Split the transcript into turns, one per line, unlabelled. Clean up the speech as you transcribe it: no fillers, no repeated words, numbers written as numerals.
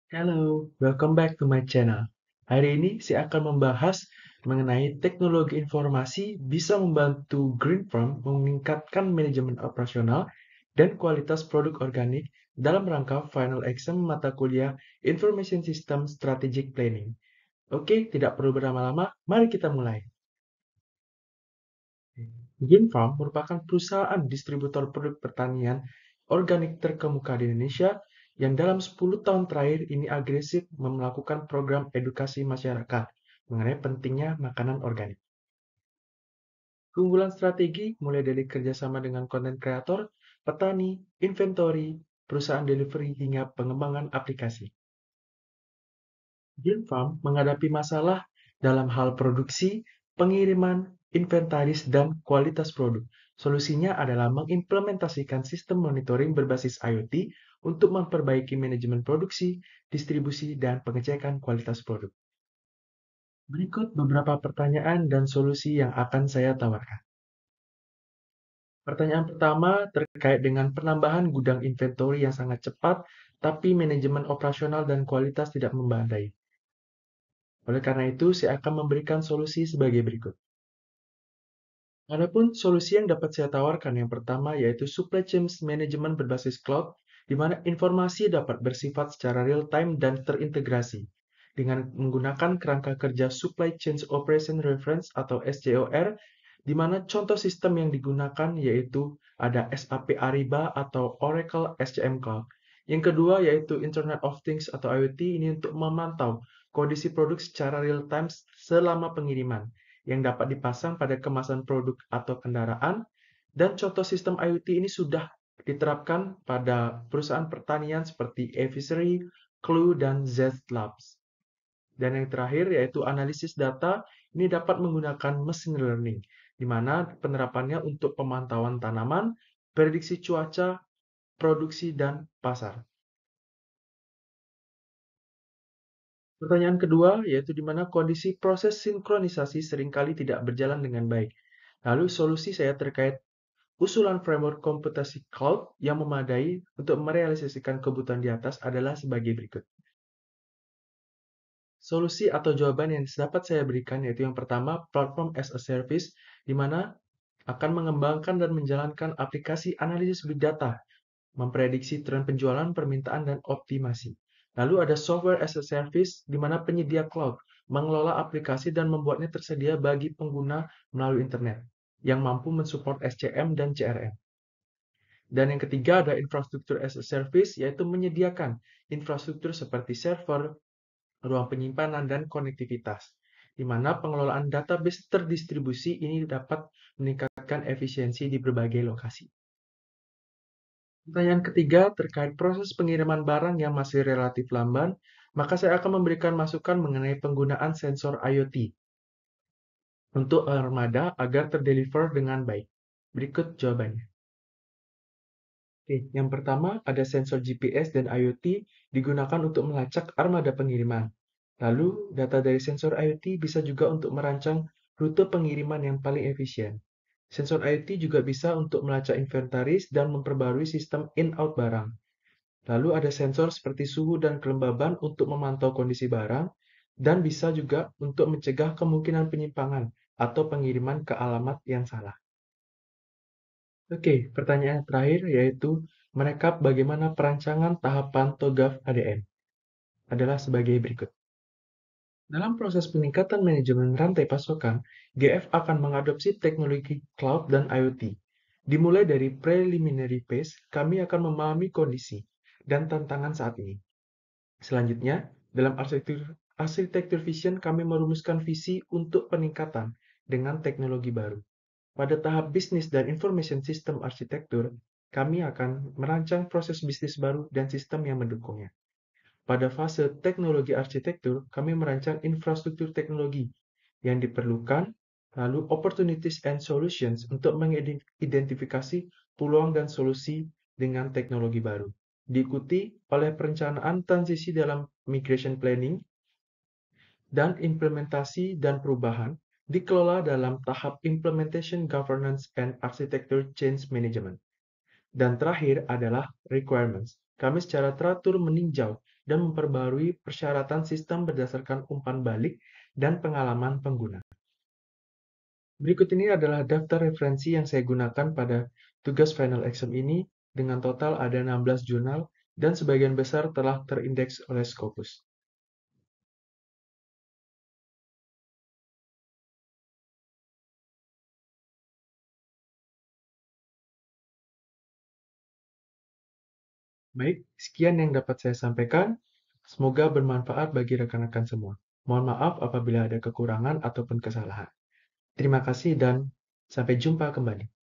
Halo, welcome back to my channel. Hari ini saya akan membahas mengenai teknologi informasi bisa membantu Green Farm meningkatkan manajemen operasional dan kualitas produk organik dalam rangka final exam mata kuliah Information System Strategic Planning. Oke, tidak perlu berlama-lama, mari kita mulai. Green Farm merupakan perusahaan distributor produk pertanian organik terkemuka di Indonesia yang dalam 10 tahun terakhir ini agresif melakukan program edukasi masyarakat mengenai pentingnya makanan organik. Keunggulan strategi mulai dari kerjasama dengan konten kreator, petani, inventory, perusahaan delivery, hingga pengembangan aplikasi. Green Farm menghadapi masalah dalam hal produksi, pengiriman, inventaris, dan kualitas produk. Solusinya adalah mengimplementasikan sistem monitoring berbasis IoT untuk memperbaiki manajemen produksi, distribusi, dan pengecekan kualitas produk. Berikut beberapa pertanyaan dan solusi yang akan saya tawarkan. Pertanyaan pertama terkait dengan penambahan gudang inventory yang sangat cepat, tapi manajemen operasional dan kualitas tidak memadai. Oleh karena itu, saya akan memberikan solusi sebagai berikut. Adapun solusi yang dapat saya tawarkan yang pertama yaitu supply chain management berbasis cloud, di mana informasi dapat bersifat secara real-time dan terintegrasi. Dengan menggunakan kerangka kerja Supply Chain Operation Reference atau SCOR, di mana contoh sistem yang digunakan yaitu ada SAP Ariba atau Oracle SCM Cloud. Yang kedua yaitu Internet of Things atau IoT, ini untuk memantau kondisi produk secara real-time selama pengiriman yang dapat dipasang pada kemasan produk atau kendaraan, dan contoh sistem IoT ini sudah diterapkan pada perusahaan pertanian seperti Aviary, Clue, dan Z Labs. Dan yang terakhir yaitu analisis data, ini dapat menggunakan machine learning, di mana penerapannya untuk pemantauan tanaman, prediksi cuaca, produksi, dan pasar. Pertanyaan kedua, yaitu di mana kondisi proses sinkronisasi seringkali tidak berjalan dengan baik. Lalu solusi saya terkait usulan framework komputasi cloud yang memadai untuk merealisasikan kebutuhan di atas adalah sebagai berikut. Solusi atau jawaban yang dapat saya berikan yaitu yang pertama, platform as a service, di mana akan mengembangkan dan menjalankan aplikasi analisis big data, memprediksi tren penjualan, permintaan, dan optimasi. Lalu ada software as a service, di mana penyedia cloud mengelola aplikasi dan membuatnya tersedia bagi pengguna melalui internet, yang mampu mensupport SCM dan CRM. Dan yang ketiga ada infrastruktur as a service, yaitu menyediakan infrastruktur seperti server, ruang penyimpanan, dan konektivitas, di mana pengelolaan database terdistribusi ini dapat meningkatkan efisiensi di berbagai lokasi. Pertanyaan ketiga terkait proses pengiriman barang yang masih relatif lamban, maka saya akan memberikan masukan mengenai penggunaan sensor IoT untuk armada agar terdeliver dengan baik. Berikut jawabannya. Oke, yang pertama ada sensor GPS dan IoT digunakan untuk melacak armada pengiriman. Lalu, data dari sensor IoT bisa juga untuk merancang rute pengiriman yang paling efisien. Sensor IoT juga bisa untuk melacak inventaris dan memperbarui sistem in-out barang. Lalu ada sensor seperti suhu dan kelembaban untuk memantau kondisi barang, dan bisa juga untuk mencegah kemungkinan penyimpangan atau pengiriman ke alamat yang salah. Oke, pertanyaan terakhir yaitu merekap bagaimana perancangan tahapan TOGAF ADM adalah sebagai berikut. Dalam proses peningkatan manajemen rantai pasokan, GF akan mengadopsi teknologi cloud dan IoT. Dimulai dari preliminary phase, kami akan memahami kondisi dan tantangan saat ini. Selanjutnya, dalam arsitektur vision, kami merumuskan visi untuk peningkatan dengan teknologi baru. Pada tahap bisnis dan information system arsitektur, kami akan merancang proses bisnis baru dan sistem yang mendukungnya. Pada fase teknologi arsitektur, kami merancang infrastruktur teknologi yang diperlukan, lalu opportunities and solutions untuk mengidentifikasi peluang dan solusi dengan teknologi baru. Diikuti oleh perencanaan transisi dalam migration planning dan implementasi dan perubahan dikelola dalam tahap implementation governance and architecture change management. Dan terakhir adalah requirements, kami secara teratur meninjau dan memperbarui persyaratan sistem berdasarkan umpan balik dan pengalaman pengguna. Berikut ini adalah daftar referensi yang saya gunakan pada tugas final exam ini, dengan total ada 16 jurnal dan sebagian besar telah terindeks oleh Scopus. Baik, sekian yang dapat saya sampaikan. Semoga bermanfaat bagi rekan-rekan semua. Mohon maaf apabila ada kekurangan ataupun kesalahan. Terima kasih dan sampai jumpa kembali.